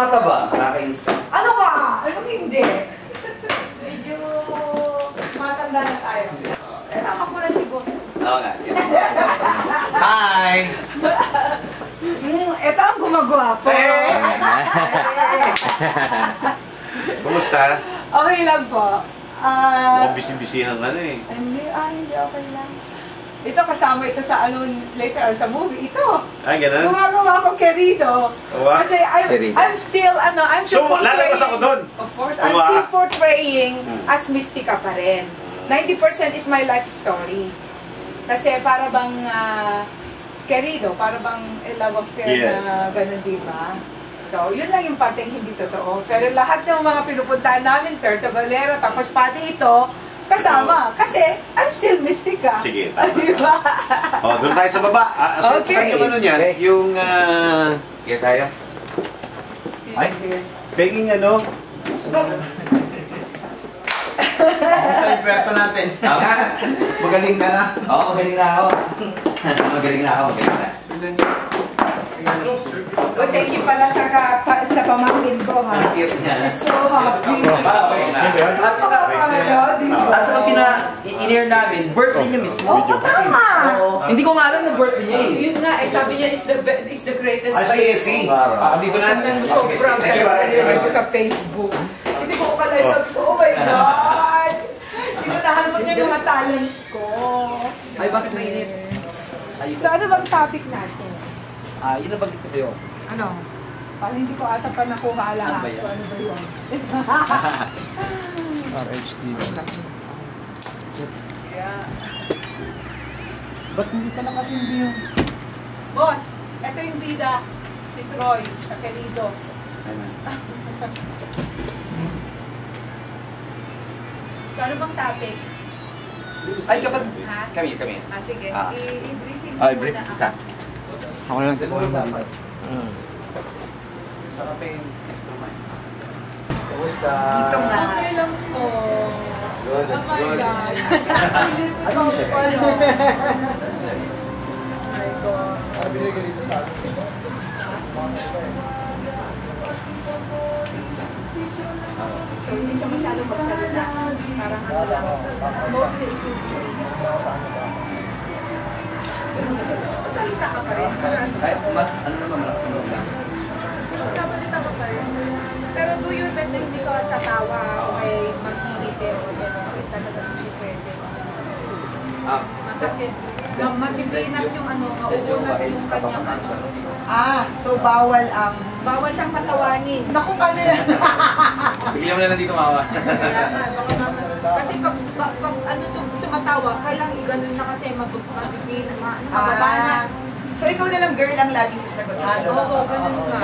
tumataba. Nakakainis ka. Ano ka? Anong hindi? Medyo matanda na tayo. Tama ko na si boss. Oo nga. Hi! Ito ang gumagwapo. Kumusta? Okay lang po. Mukhang busy-busyhan ka na eh. Hindi, okay lang. Ito kasama ito sa later sa movie. Ito. Ganun? Gumagawa ko Querido. Kasi I'm still So, lalabas ako doon? Of course, I'm still portraying as Mystica pa rin. 90% is my life story. Kasi para bang Querido, para bang love affair na gano'n, diba? So, yun lang yung parteng hindi totoo. Pero lahat ng mga pinupuntahan namin, Puerto Galera, tapos pati ito, kasama. Kasi, I'm still Mystica. Sige, tama. Diba? O, doon tayo sa baba. Okay. Saan yung ano niyan? Yung, Here tayo. ay, pegging ano? Basta yung puerto natin. Oo nga. Magaling ka na. Oo, magaling na ako. Magaling na ako, magaling na. Oh, thank you pala sa pamangkin ko, ha? Ang cute niya. She's so happy. At saka in-air namin, birthday niya mismo. Oo, tama. Oo. Hindi ko nga alam na birthday niya eh. Yun nga, sabi niya is the greatest. Ay, sa ESC. Dito na. Ang sobrang kaya ko sa Facebook. Hindi ko kala sabi ko, oh my God! Tinunahan mo niya yung mga talents ko. Ay, bakit mainit? So ano bang topic natin? Yun ang bagit ko sa'yo. Ano? Parang hindi ko ata pa nakuha lahat. Ano ba yan? Ano ba yun? RHD. Yeah. Ba't hindi ka nakasindi yung... Boss, ito yung bida. Si Troy, sa Querido. So ano bang topic? Ay, kapag... Ha? Kami. Sige. Ah. I-briefing Ay, muna brief ako. ka. Ako na lang tinawa. Sarap yung instrument. Kumusta? Dito nga. Okay lang po. Good, that's Oh my good. God. Ano po pala? Oh my God. Sabi nila ganito sa akin. So, hindi siya masyadong magsalita. Parang ano lang. Mostly salita ka pa rin. Ay, ano naman, malakas mo lang. Salita ka pa rin. Pero do your best na hindi ka tatawa o may mag-iite o gano'n. Kasi talaga hindi pwede. Matibinat yung mauunat yung kanyang so bawal ang... Bawal siyang patawanin. Naku, ano yan? Bigyan mo na lang dito mawa. Kasi pag tumatawa, kailang iganon na kasi mabibin, mababa na. So ikaw na lang girl ang laging sasagot. Oo, ganun nga.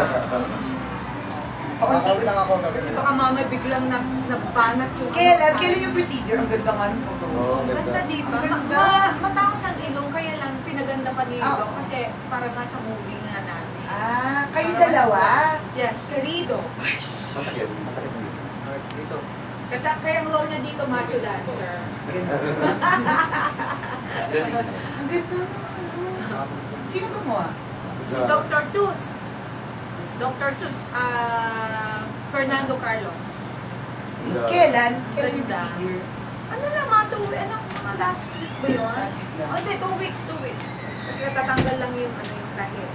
Nakakawin lang ako. Kasi baka mamay biglang nagbanat yung... Kailan yung procedure? Ang ganda nga ng photo. Ganda diba? Matapos ang ilong, kaya lang pinaganda pa ni Ilong kasi para nga sa movie nga namin. Kayong dalawa? Yes, Querido. Masakit mo dito. Kasi kaya ang role niya dito, macho dancer. Sino gumawa? Si Dr. Toots. Dr. Toots, Fernando Carlos. Kailan yung Ganda. procedure? Ano na, mga last week ba yun? Hindi, 2 weeks. Kasi natatanggal lang yung kahit.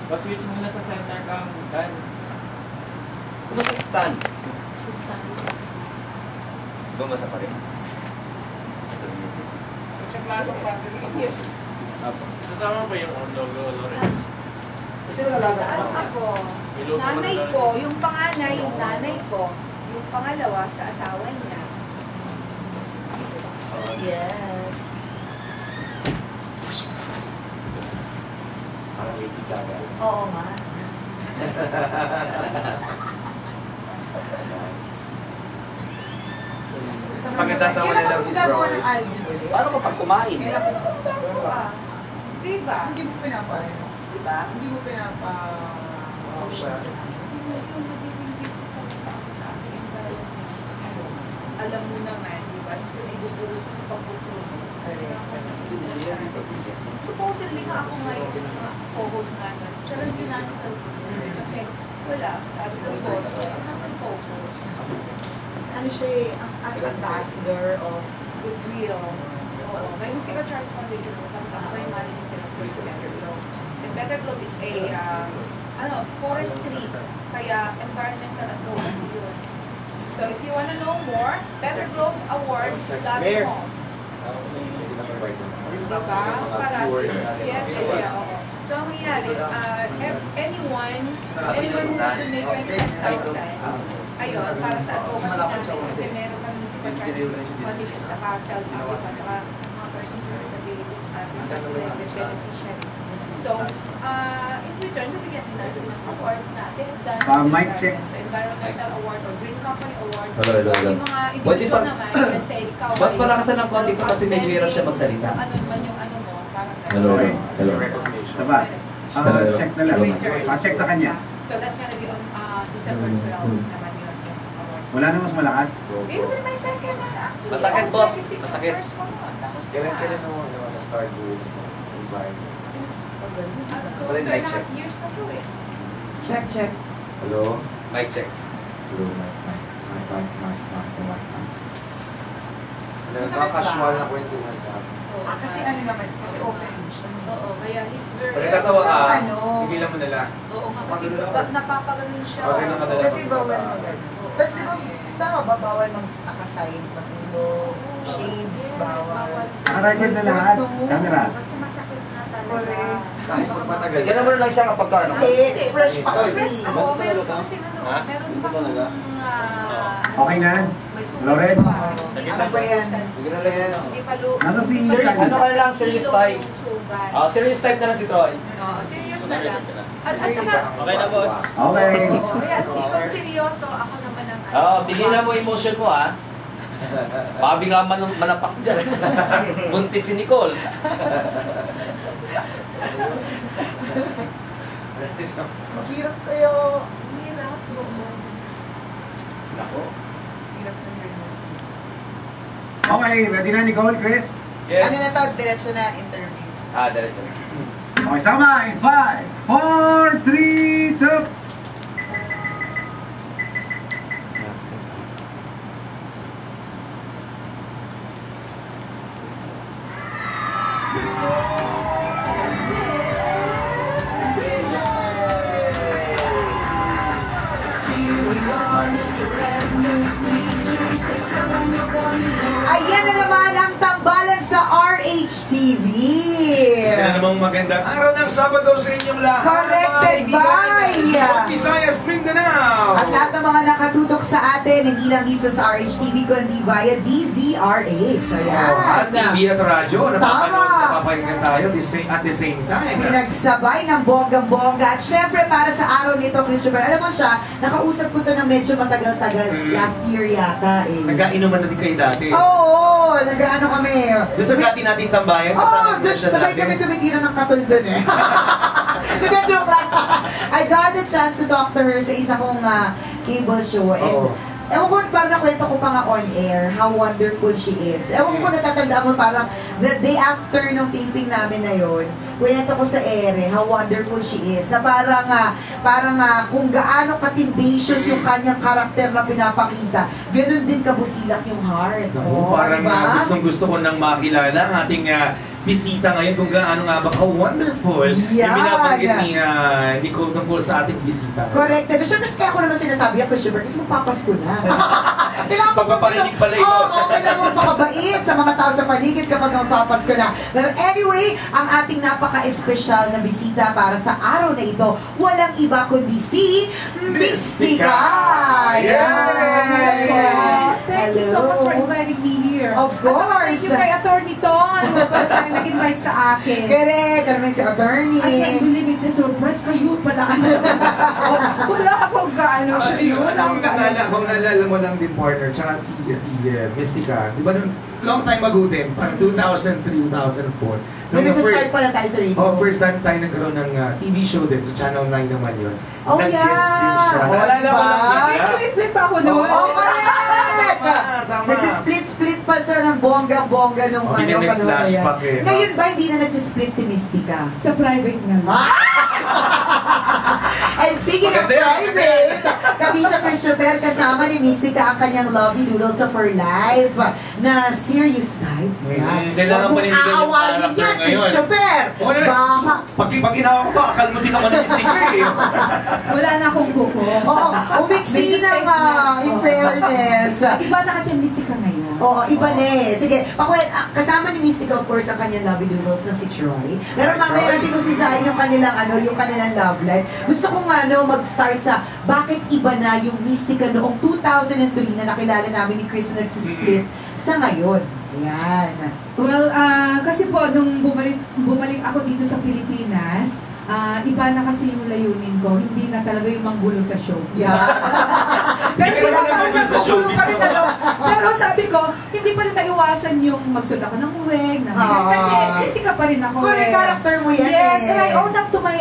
Pa-switch muna sa center cam, Dan. Kumusta sa stand? Gusto. Bumasa pa rin. Yes. Sasama ba yung logo, Lawrence? Kasi wala lang sa Saan ako? Nanay ko, yung panganay, yung nanay ko, yung pangalawa sa asawa niya. Yes. Parang Lady Gaga. Oo nga. Pagkatatawa na lang si gagawa Troy. ng album ulit? Paano kapag kumain? Diba? Hindi mo pinapa. Diba? Hindi mo pinapa... Alam mo naman, di ba? ba? Gusto na ibubulos ko sa pagpupuro. Supposedly nga ako ngayon, co-host nga na. Pero ginansel ko. Kasi wala, sabi ng boss, wala naman focus. Ano siya ang ambassador of Goodwill. Oo. May Musical Chart Foundation. Tapos ako yung managing director ng Better Globe. And Better Globe is a, forestry. Kaya environmental advocacy yun. So if you wanna know more, Better Globe Awards.com. Diba? Para yes, oo. So ang nangyari, anyone who donate 25,000, ayun, para sa advocacy natin, kasi meron kami Musical Chart Foundation sa Cartel, sa mga persons with disabilities as selected beneficiaries. So, in return, nabigyan din natin ng awards na they have done mic check. So, Environmental Award or Green Company Award. Hello. Yung mga individual naman, let's say, ikaw Mas palakasan ng konti ko kasi medyo hirap siya magsalita. Ano naman yung ano mo, parang Hello. Diba? Check na lang. Check sa kanya. So, that's gonna be on December 12 naman yung awards. Wala na mas malakas. It will be my second actually. Masakit, I was boss. 26 Masakit. first one. Tapos, Kailan mo na-start doing environment? 2.5 years na to eh. check. Hello? Mic check. Hello, mic. Casual na kwentuhan ka. Kasi ano naman, kasi open siya. Oo, kaya he's very... Pag nagtatawa ka, Ano? tigilan mo na lang. Oo nga, kasi napapagaling siya. Okay lang ka na lang. Kasi bawal mag-ano. Tapos di ba, tama ba, bawal mag-akasign, matulog, shades, bawal. Naka-record na lahat. Camera. Kasi masakit na talaga. Correct. Kahit pag matagal. Ganun mo na lang siya kapag ka, ano? Hindi, fresh pa kasi. Fresh ako, meron pa kasi ano, Ha? meron pa Okay na? may sugat Loren? pa. Ano ba yan? Hindi pa lo. Nasa si Sir, ano ka lang, serious type. Sugat. Serious type na lang si Troy. Oo, serious na lang. At saka, Okay na, boss. Okay. kaya ikaw seryoso, ako naman ang Bigyan mo emotion mo, ha? Baka bigla manapak dyan. Buntis si Nicole. Mahirap kayo. Hirap mo. Nako. Hirap na ganyan. Okay, ready na Nicole, Chris? Ano na to? Diretso na interview. Diretso. Okay, sama in 5, 4, 3, 2. Ayan na naman ang tambalan sa RHTV. Isa na namang magandang araw ng Sabado sa inyong lahat. Corrected by Sa Visayas, Mindanao. at lahat ng mga nakatutok sa atin, hindi lang dito sa RHTV, kundi via DZRH. Ayan. At TV at radyo, napapanood, Tama. napapahinggan tayo at the same time. Pinagsabay ng bonggang-bongga. At syempre, para sa araw nito, Christopher, alam mo siya, nakausap ko to ng medyo matagal-tagal. Last year yata eh. Nagkainuman na din kayo dati. Oo, nag-ano kami. Doon sa dati nating tambayan, kasama Oo, na siya sabay dati. kami tumitira ng katol doon eh. Joke lang. I got the chance to talk to her sa isa kong cable show. And Oo. ewan ko, parang nakwento ko pa nga on air, how wonderful she is. Ewan ko natatandaan mo, parang the day after nung taping namin na yun, kwento ko sa ere, how wonderful she is. Na parang kung gaano katindatious yung kanyang karakter na pinapakita, ganun din kabusilak yung heart. Oo, parang diba? gustong-gusto ko nang makilala ang ating bisita ngayon kung gaano nga ba ka-wonderful yung Yan. binabanggit ni Nicole tungkol sa ating bisita. Correct. Pero syempre, kaya ko naman sinasabi yan, Christopher, kasi magpapasko na. Pagpaparinig pala ito. Oo, kailangan mo pakabait sa mga tao sa paligid kapag magpapasko na. Pero anyway, ang ating napaka-espesyal na bisita para sa araw na ito, walang iba kundi si Mystica! Yay! Thank you so much for inviting me here. Of At saka course. thank you kay Attorney Ton. Siya yung nag-invite sa akin. Correct! Alam mo si attorney. I can't believe it's a surprise kayo pala. Wala akong gaano. Actually, wala akong gaano. kung naalala mo lang din partner, tsaka si Mystica, di ba nung long time ago din, parang 2003, 2004, Nung nag-start pala tayo sa radio. first time tayo nagkaroon ng TV show din, sa Channel 9 naman yun. Oh, Nag-guest din yeah. siya. Oh, Naalala ko diba? lang din, First yeah? place din pa ako noon. Oh, correct! Tama. Nagsisplit-split pa siya ng bongga-bongga nung Oh, hindi na panahon na yan. flashback eh. Ngayon ba, hindi na nagsisplit si Mystica? Sa private na lang. And speaking of Maganda yan, private, Kabisha Christopher kasama ni Mystica ang kanyang lovey doodles of her life na serious type. Kailangan pa nindigan yung aawayin character yan, ngayon. Christopher! Oo na, Baka. pag ginawa ko pa, akal mo din ako ng sticker eh. Wala na akong kuko. Oo, umiksi Medyo na safe nga, na. in fairness. Iba na kasi Mystica ngayon. Oo, iba na eh. Sige, kasama ni Mystica of course ang kanyang lovey doodles na si Troy. Pero mamaya natin kung sisahin yung kanilang, yung kanilang love life. Gusto kong mag-start sa bakit iba na yung Mystica noong 2003 na nakilala namin ni Chris na nagsisplit sa ngayon. Ayan. Well, kasi po, nung bumalik ako dito sa Pilipinas, iba na kasi yung layunin ko. Hindi na talaga yung manggulo sa show. Yeah. Pero Hindi ka iba na parang nanggulo sa manggulo showbiz pa rin mo. ano. Pero sabi ko, hindi pa rin maiwasan yung magsuot ako ng wig. Kasi Mystica pa rin ako. Correct, character mo yan Yes, eh. and I owe that to my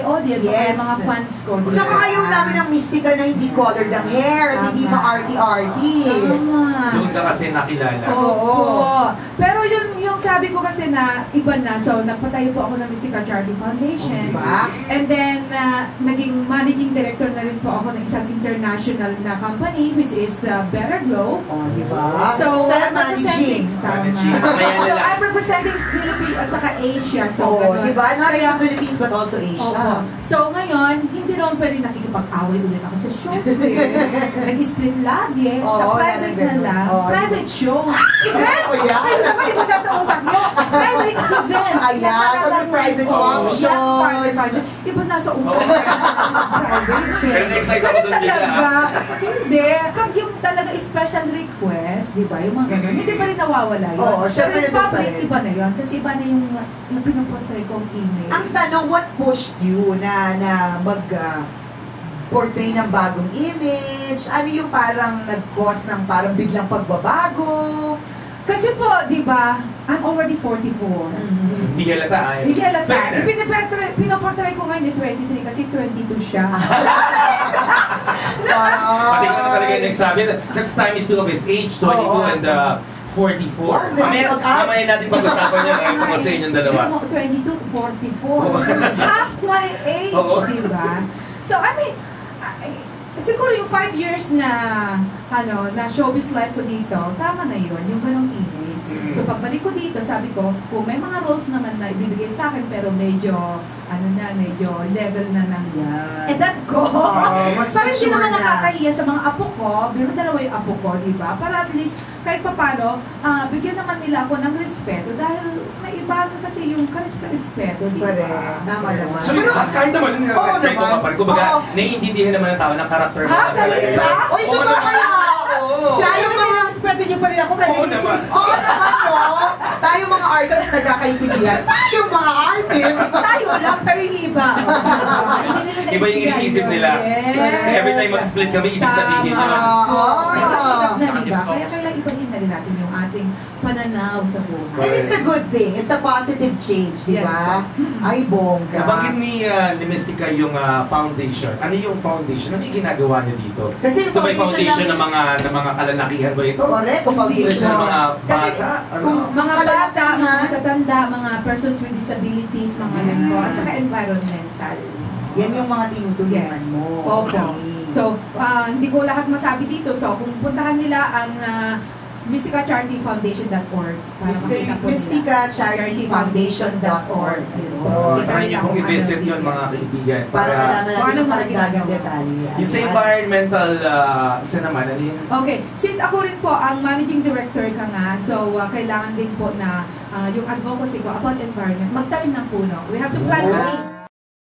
audience, Yes. my mga fans ko. Tsaka ayaw namin ng Mystica na hindi colored ang hair, at hindi Tama. ma-arty-arty. Tama. Doon ka kasi nakilala. Oo. Pero yung sabi ko kasi na iba na. So, nagpatayo po ako ng Mystica Charity Foundation. Diba? And then, naging managing director na rin po ako ng isang international na company which is Better Glow. Oh, diba? So, Style I'm representing. Managing. Tama. So, I'm representing Philippines at saka Asia. So, Oh, ganun. diba? Not Kaya- just Philippines but also Asia. Opo. So, ngayon, hindi naman pwede nakikipag-away ulit ako sa showbiz. Nag-split lagi. Sa Oo, private na ganun. lang. Oo, Private show. Event! Oh, yeah. Ay, naman, ito na sa utak mo. Private event. Ayan, mag-private function. Yeah, private function. Iba na sa utak mo. Private show. Pero na-excite ako doon din, Talaga. Hindi. Pag yung talaga special request, di ba? Yung mga ganun, hindi pa rin nawawala yun. Oo, syempre Pero in nandun pa public, rin. iba na yun. Kasi iba na yung pinuportray kong image. Ang tanong, what pushed you na mag portray ng bagong image? Ano yung parang nag-cause ng parang biglang pagbabago? Kasi po, di ba, I'm already 44. Hindi halata ay. Hindi halata. Fairness. Pinoportray ko ngayon ni 23 kasi 22 siya. Pati ko na talaga yung nagsabi. That's time is two of his age, 22 Oo. and 44. Wow, Mamaya natin pag-usapan yan. Ay, ito kasi inyong dalawa. 22, 44. Half my age, Oo. di ba? So, I mean, siguro yung 5 years na na showbiz life ko dito, tama na yun, yung ganong image. So pagbalik ko dito, sabi ko, kung may mga roles naman na ibibigay sa akin, pero medyo, medyo level na ng and that go. mas Parang hindi mature naman na. nakakahiya sa mga apo ko, pero dalawa yung apo ko, di ba? Para at least, kahit papano, bigyan naman nila ako ng respeto dahil may iba kasi yung karespeto, di ba? Correct. Tama naman. So, kahit naman yung Oo respeto naman. ka pa rin. Kumbaga, Oo. naiintindihan naman ng tao ng karakter mo. Ha? na talaga Talaga? yun. Oy, ito ba kaya? Tayo mga respeto niyo pa rin ako. Oo naman. Oo naman, no? Tayo mga artists nagkakaintindihan. Tayo mga artists. Tayo lang, pero yung iba. Iba yung iniisip nila. Yes. Every time mag-split kami, ibig sabihin yun. Hirap na, di ba? Kaya kailangan ibahin na rin natin yung ating pananaw sa buhay. And it's a good thing. It's a positive change, di Yes, ba? Ay, bongga. Nabanggit ni Mystica yung foundation. Ano yung foundation? Ano yung ginagawa niyo dito? Kasi Ito ba yung foundation lang- ng mga kalalakihan ba ito? Correct, kung foundation. Ng mga Kasi, bata? Ano? kung Mga bata, mga kalalakihan, matatanda, mga persons with disabilities, mga ganito, at saka environmental. yan yung mga tinutulungan Yes. mo. Opo. Okay. So, hindi ko lahat masabi dito. So, kung puntahan nila ang mysticacharityfoundation.org para makita po nila. mysticacharityfoundation.org. Oh, try niyo pong i-visit yun mga kaibigan. Para malaman natin Kung yung anong mga karagdagang ginagawa. detalye. Yung sa environmental, isa naman, ano yun? Okay, since ako rin po ang managing director ka nga, so kailangan din po na yung advocacy ko about environment, magtanim ng puno. We have to plant trees.